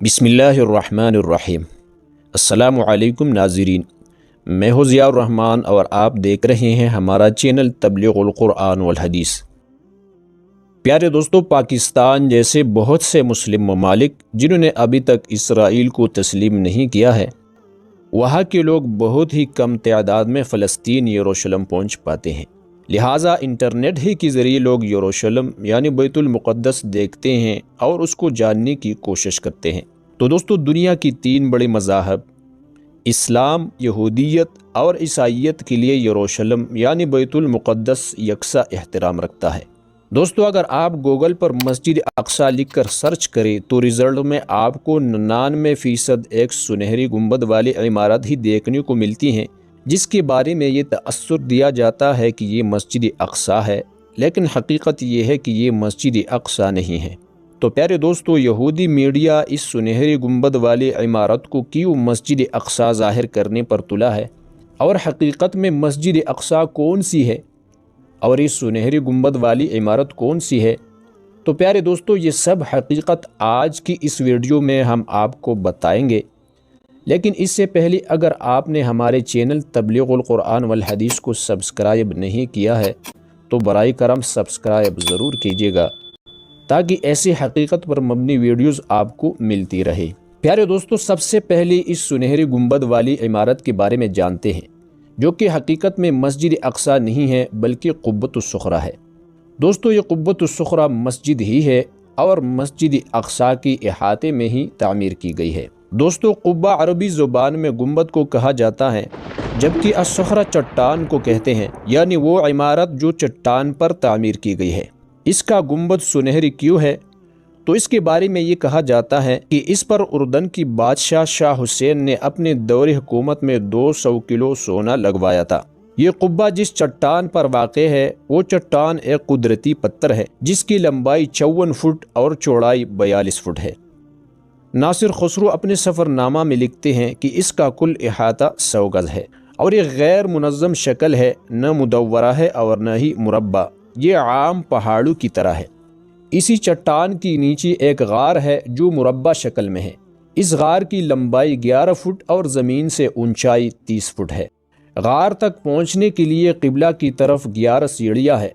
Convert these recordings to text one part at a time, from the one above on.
بسم اللہ الرحمن الرحیم۔ السلام علیکم ناظرین، میں ہوں ضیاء الرحمن اور آپ دیکھ رہے ہیں ہمارا چینل تبلیغ القرآن والحدیث۔ پیارے دوستو، پاکستان جیسے بہت سے مسلم ممالک جنہوں نے ابھی تک اسرائیل کو تسلیم نہیں کیا ہے، وہاں کے لوگ بہت ہی کم تعداد میں فلسطین یروشلم پہنچ پاتے ہیں۔ لہٰذا انٹرنیٹ ہی کے ذریعے لوگ یروشلم یعنی بیت المقدس دیکھتے ہیں اور اس کو جاننے کی کوشش کرتے ہیں۔ تو دوستو، دنیا کی 3 بڑے مذاہب اسلام، یہودیت اور عیسائیت کے لیے یروشلم یعنی بیت المقدس یکساں احترام رکھتا ہے۔ دوستو، اگر آپ گوگل پر مسجد اقصیٰ لکھ کر سرچ کریں تو رزلٹ میں آپ کو 99% ایک سنہری گنبد والی عمارت ہی دیکھنے کو ملتی ہیں، جس کے بارے میں یہ تأثر دیا جاتا ہے کہ یہ مسجد اقصیٰ ہے، لیکن حقیقت یہ ہے کہ یہ مسجد اقصیٰ نہیں ہے۔ تو پیارے دوستو، یہودی میڈیا اس سنہری گنبد والی عمارت کو کیوں مسجد اقصیٰ ظاہر کرنے پر تلا ہے، اور حقیقت میں مسجد اقصیٰ کون سی ہے اور یہ سنہری گنبد والی عمارت کون سی ہے؟ تو پیارے دوستو، یہ سب حقیقت آج کی اس ویڈیو میں ہم آپ کو بتائیں گے، لیکن اس سے پہلے اگر آپ نے ہمارے چینل تبلیغ القرآن والحدیث کو سبسکرائب نہیں کیا ہے تو برائے کرم سبسکرائب ضرور کیجیے گا، تاکہ ایسی حقیقت پر مبنی ویڈیوز آپ کو ملتی رہے۔ پیارے دوستو، سب سے پہلے اس سنہری گنبد والی عمارت کے بارے میں جانتے ہیں، جو کہ حقیقت میں مسجد اقصیٰ نہیں ہے بلکہ قبۃ الصخرہ ہے۔ دوستو، یہ قبۃ الصخرہ مسجد ہی ہے اور مسجد اقصیٰ کی احاطے میں ہی تعمیر کی گئی ہے۔ دوستو، قبہ عربی زبان میں گنبد کو کہا جاتا ہے، جبکہ الصخرہ چٹان کو کہتے ہیں، یعنی وہ عمارت جو چٹان پر تعمیر کی گئی ہے۔ اس کا گنبد سنہری کیوں ہے؟ تو اس کے بارے میں یہ کہا جاتا ہے کہ اس پر اردن کی بادشاہ شاہ حسین نے اپنے دور حکومت میں 200 کلو سونا لگوایا تھا۔ یہ قبہ جس چٹان پر واقع ہے وہ چٹان ایک قدرتی پتھر ہے جس کی لمبائی 54 فٹ اور چوڑائی 42 فٹ ہے۔ ناصر خسرو اپنے سفر نامہ میں لکھتے ہیں کہ اس کا کل احاطہ 100 گز ہے اور یہ غیر منظم شکل ہے، نہ مدورہ ہے اور نہ ہی مربع، یہ عام پہاڑوں کی طرح ہے۔ اسی چٹان کی نیچے ایک غار ہے جو مربع شکل میں ہے۔ اس غار کی لمبائی 11 فٹ اور زمین سے اونچائی 30 فٹ ہے۔ غار تک پہنچنے کے لیے قبلہ کی طرف 11 سیڑھیاں ہے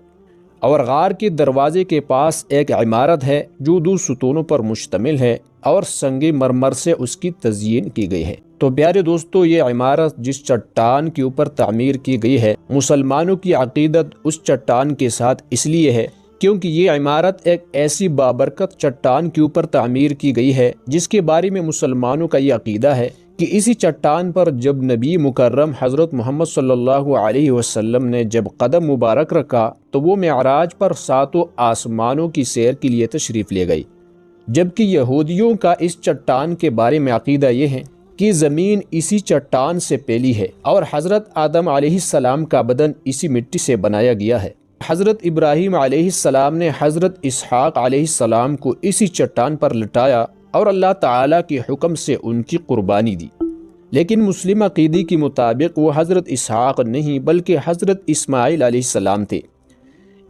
اور غار کے دروازے کے پاس ایک عمارت ہے جو 2 ستونوں پر مشتمل ہے اور سنگ مرمر سے اس کی تزئین کی گئی ہے۔ تو پیارے دوستو، یہ عمارت جس چٹان کے اوپر تعمیر کی گئی ہے، مسلمانوں کی عقیدت اس چٹان کے ساتھ اس لیے ہے کیونکہ یہ عمارت ایک ایسی بابرکت چٹان کے اوپر تعمیر کی گئی ہے جس کے بارے میں مسلمانوں کا یہ عقیدہ ہے کہ اسی چٹان پر جب نبی مکرم حضرت محمد صلی اللہ علیہ وسلم نے جب قدم مبارک رکھا تو وہ معراج پر 7 آسمانوں کی سیر کے لیے تشریف لے گئی، جبکہ یہودیوں کا اس چٹان کے بارے میں عقیدہ یہ ہے کہ زمین اسی چٹان سے پھیلی ہے اور حضرت آدم علیہ السلام کا بدن اسی مٹی سے بنایا گیا ہے۔ حضرت ابراہیم علیہ السلام نے حضرت اسحاق علیہ السلام کو اسی چٹان پر لٹایا اور اللہ تعالیٰ کے حکم سے ان کی قربانی دی، لیکن مسلم عقیدے کے مطابق وہ حضرت اسحاق نہیں بلکہ حضرت اسماعیل علیہ السلام تھے،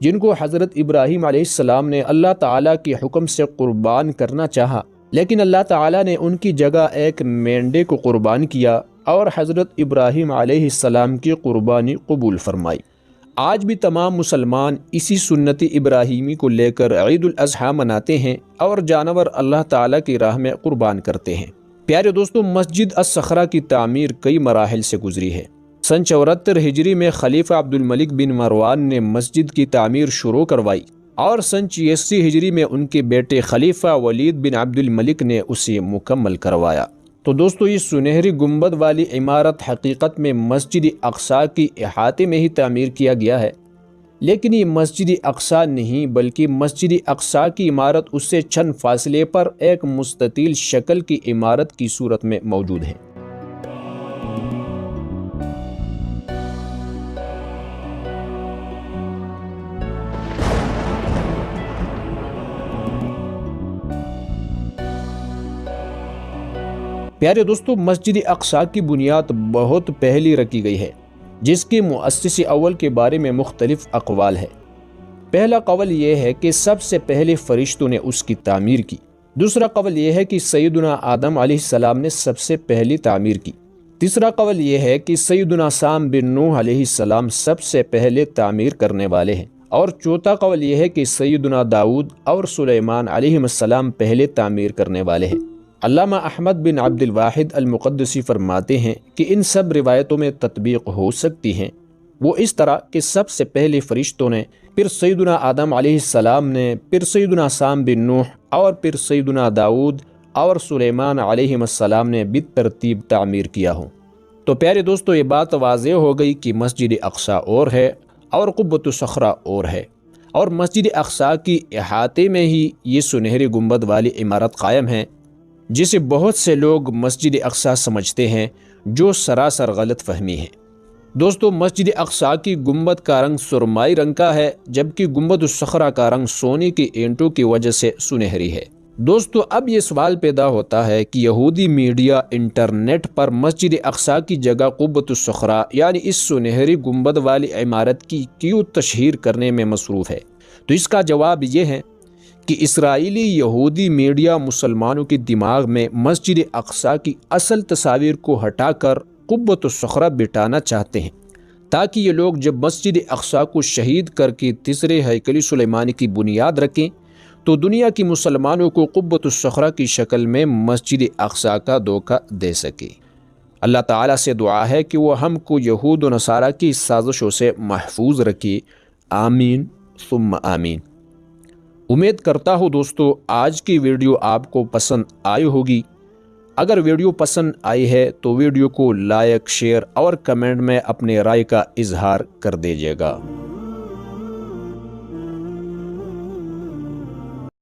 جن کو حضرت ابراہیم علیہ السلام نے اللہ تعالیٰ کے حکم سے قربان کرنا چاہا، لیکن اللہ تعالیٰ نے ان کی جگہ ایک مینڈے کو قربان کیا اور حضرت ابراہیم علیہ السلام کی قربانی قبول فرمائی۔ آج بھی تمام مسلمان اسی سنت ابراہیمی کو لے کر عید الاضحیٰ مناتے ہیں اور جانور اللہ تعالیٰ کی راہ میں قربان کرتے ہیں۔ پیارے دوستو، مسجد الصخرہ کی تعمیر کئی مراحل سے گزری ہے۔ سن 74 ہجری میں خلیفہ عبد الملک بن مروان نے مسجد کی تعمیر شروع کروائی اور سن 86 ہجری میں ان کے بیٹے خلیفہ ولید بن عبد الملک نے اسے مکمل کروایا۔ تو دوستو، یہ سنہری گنبد والی عمارت حقیقت میں مسجد اقصیٰ کی احاطے میں ہی تعمیر کیا گیا ہے، لیکن یہ مسجد اقصیٰ نہیں بلکہ مسجد اقصیٰ کی عمارت اس سے چند فاصلے پر ایک مستطیل شکل کی عمارت کی صورت میں موجود ہے۔ پیارے دوستو، مسجد اقصیٰ کی بنیاد بہت پہلی رکھی گئی ہے، جس کے مؤسس اول کے بارے میں مختلف اقوال ہے۔ پہلا قول یہ ہے کہ سب سے پہلے فرشتوں نے اس کی تعمیر کی، دوسرا قول یہ ہے کہ سیدنا آدم علیہ السلام نے سب سے پہلی تعمیر کی۔ تیسرا قول یہ ہے کہ سیدنا سام بن نوح علیہ السلام سب سے پہلے تعمیر کرنے والے ہیں، اور چوتھا قول یہ ہے کہ سیدنا داؤد اور سلیمان علیہ السلام پہلے تعمیر کرنے والے ہیں۔ علامہ احمد بن عبد الواحد المقدسی فرماتے ہیں کہ ان سب روایتوں میں تطبیق ہو سکتی ہیں، وہ اس طرح کہ سب سے پہلے فرشتوں نے، پھر سیدنا آدم علیہ السلام نے، پھر سیدنا سام بن نوح، اور پھر سیدنا داؤد اور سلیمان علیہ السلام نے بالترتیب تعمیر کیا ہوں۔ تو پیارے دوستو، یہ بات واضح ہو گئی کہ مسجد اقصیٰ اور ہے اور قبۃ الصخرہ اور ہے، اور مسجد اقصیٰ کی احاطے میں ہی یہ سنہری گنبد والی عمارت قائم ہے، جسے بہت سے لوگ مسجد اقصیٰ سمجھتے ہیں، جو سراسر غلط فہمی ہے۔ دوستو، مسجد اقصیٰ کی گنبد کا رنگ سرمائی رنگ کا ہے، جبکہ گنبد الصخرہ کا رنگ سونے کی اینٹوں کی وجہ سے سنہری ہے۔ دوستو، اب یہ سوال پیدا ہوتا ہے کہ یہودی میڈیا انٹرنیٹ پر مسجد اقصیٰ کی جگہ قبۃ الصخرہ یعنی اس سنہری گنبد والی عمارت کی کیوں تشہیر کرنے میں مصروف ہے؟ تو اس کا جواب یہ ہے کہ اسرائیلی یہودی میڈیا مسلمانوں کے دماغ میں مسجد اقصیٰ کی اصل تصاویر کو ہٹا کر قبۃ الصخرہ بٹانا چاہتے ہیں، تاکہ یہ لوگ جب مسجد اقصیٰ کو شہید کر کے تیسرے ہیکل سلیمانی کی بنیاد رکھیں تو دنیا کی مسلمانوں کو قبۃ الصخرہ کی شکل میں مسجد اقصیٰ کا دھوکہ دے سکے۔ اللہ تعالیٰ سے دعا ہے کہ وہ ہم کو یہود و نصارہ کی سازشوں سے محفوظ رکھے، آمین ثم آمین۔ امید کرتا ہوں دوستو آج کی ویڈیو آپ کو پسند آئی ہوگی۔ اگر ویڈیو پسند آئی ہے تو ویڈیو کو لائک، شیئر اور کمنٹ میں اپنے رائے کا اظہار کر دیجیے گا۔